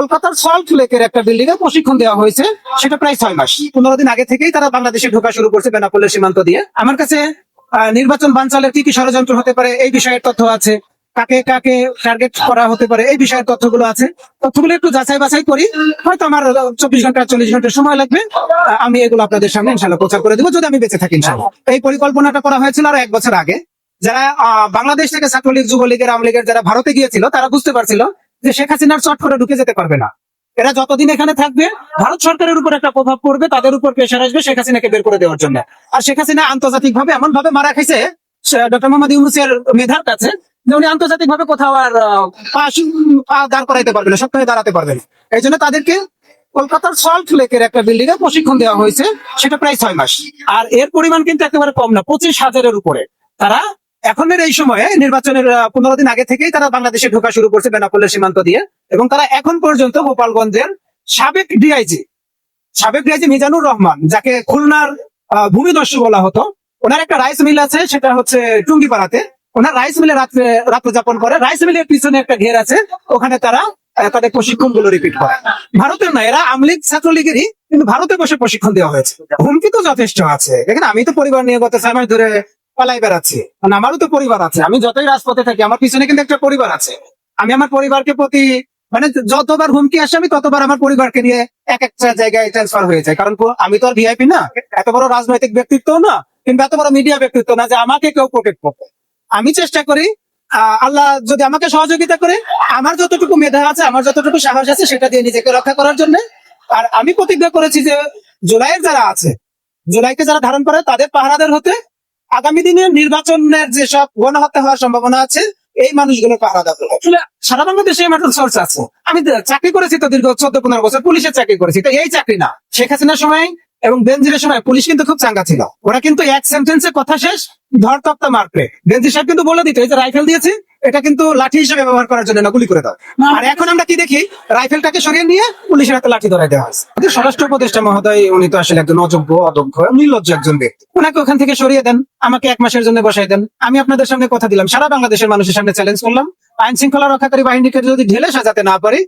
কলকাতার সল্ট লেকের একটা বিল্ডিং এ প্রশিক্ষণ দেওয়া হয়েছে, সেটা প্রায় 6 মাস। 15 দিন আগে থেকেই তারা বাংলাদেশে ঢোকা শুরু করছে বেনাপোলের সীমান্ত দিয়ে। আমার কাছে নির্বাচন বানচালের কি কি ষড়যন্ত্র হতে পারে এই বিষয়ের তথ্য আছে, কাকে কাকে টার্গেট করা হতে পারে এই বিষয়ের তথ্যগুলো আছে। তথ্যগুলো একটু যাচাই বাছাই করি, হয়তো আমার 24 ঘন্টা 40 ঘন্টা সময় লাগবে। আমি এগুলো আপনাদের সামনে ইনশাল্লাহ প্রচার করে দেবো, যদি আমি বেঁচে থাকি ইনশাল্লাহ। এই পরিকল্পনাটা করা হয়েছিল আরো 1 বছর আগে। যারা বাংলাদেশ থেকে ছাত্রলীগ, যুবলীগের, আওয়ামী লীগের যারা ভারতে গিয়েছিল, তারা বুঝতে পারছিল যে শেখ হাসিনার চট করে ঢুকে যেতে পারবে না। এরা যতদিন এখানে থাকবে ভারত সরকারের উপর একটা প্রভাব পড়বে, তাদের উপর প্রেশার আসবে শেখ হাসিনাকে বের করে দেওয়ার জন্য। আর শেখ হাসিনা আন্তর্জাতিক ভাবে এমন ভাবে মারা খাইছে ডক্টর মোহাম্মদ ইউনূসের মেধার কাছে, যে উনি আন্তর্জাতিক ভাবে কোথাও আর পা দাঁড় করাইতে পারবেন না, সপ্তাহে দাঁড়াতে পারবেন। এই জন্য তাদেরকে কলকাতার সল্ট লেকের একটা বিল্ডিং এ প্রশিক্ষণ দেওয়া হয়েছে, সেটা প্রায় 6 মাস। আর এর পরিমাণ কিন্তু একেবারে কম না, 25,000-এর উপরে। তারা এখনের এই সময়ে নির্বাচনের 15 দিন আগে থেকেই তারা বাংলাদেশে ঢোকা শুরু করছে বেনাপোলের সীমান্ত দিয়ে। এবং তারা এখন পর্যন্ত গোপালগঞ্জের সাবেক ডিআইজি মিজানুর রহমান, যাকে খুলনার ভূমিদস্যু বলা হতো, ওনার একটা রাইস মিল আছে, সেটা হচ্ছে টুঙ্গিপাড়াতে। ওনার রাইস মিলে রাত্রে যাপন করে। রাইস মিলের পিছনে একটা ঘের আছে, ওখানে তারা তাদের প্রশিক্ষণ গুলো রিপিট করে। ভারতের না, এরা আমলিগ ছাত্রলীগেরই, কিন্তু ভারতে বসে প্রশিক্ষণ দেওয়া হয়েছে। হুমকি তো যথেষ্ট আছে। দেখেন, আমি তো পরিবার নিয়ে গত 6 মাস ধরে পালাই বেড়াচ্ছি, মানে আমারও তো পরিবার আছে। আমি যতই রাজপথে থাকি, আমার পিছনে কিন্তু একটা পরিবার আছে। আমি আমার পরিবারকে প্রতি মানে যতবার হুমকি আসে, আমি ততবার আমার পরিবারকে নিয়ে এক একটা জায়গায় ট্রান্সফার হয়ে যায়। কারণ আমি তো আর ভিআইপি না, এত বড় রাজনৈতিক ব্যক্তিত্ব না, কিংবা এত বড় মিডিয়া ব্যক্তিত্ব না যে আমাকে কেউ প্রোটেক্ট করবে। আমি চেষ্টা করি, আল্লাহ যদি আমাকে সহযোগিতা করে, আমার যতটুকু মেধা আছে, আমার যতটুকু সাহস আছে, সেটা দিয়ে নিজেকে রক্ষা করার জন্য। আর আমি প্রতিজ্ঞা করেছি যে জুলাইয়ের যারা আছে, জুলাইকে যারা ধারণ করে, তাদের পাহারাদার হতে, আগামী দিনে নির্বাচনের যেসব গণহত্যা হওয়ার সম্ভাবনা আছে, এই মানুষগুলো পাহারাদার হতে। আসলে সারা বাংলাদেশে মেটাল সোর্স আছে। আমি চাকরি করেছি তো দীর্ঘ 14-15 বছর, পুলিশের চাকরি করেছি। তো এই চাকরি না, শেখ হাসিনার সময় এবং বেনজিরের সময় পুলিশ কিন্তু খুব চাঙ্গা ছিল। ওরা কিন্তু এক সেন্টেন্সে কথা শেষ, ধর তক্তা মারবে। বেনজির সাহেব কিন্তু বলে দিত, এই যে রাইফেল দিয়েছি, এটা কিন্তু লাঠি হিসেবে ব্যবহার করার জন্য না, গুলি করে দাও। আর এখন আমরা কি দেখি, রাইফেলটাকে সরিয়ে নিয়ে পুলিশের হাতে লাঠি ধরাই দেওয়া হয়েছে। স্বরাষ্ট্র উপদেষ্টা মহোদয়, উনি তো আসলে একজন অযোগ্য, অদক্ষ, নির্লজ্জ একজন ব্যক্তি। ওনাকে ওখান থেকে সরিয়ে দেন, আমাকে 1 মাসের জন্য বসাই দেন। আমি আপনাদের সামনে কথা দিলাম, সারা বাংলাদেশের মানুষের সামনে চ্যালেঞ্জ করলাম, আইন শৃঙ্খলা রক্ষাকারী বাহিনীকে যদি ঢেলে সাজাতে না পারি,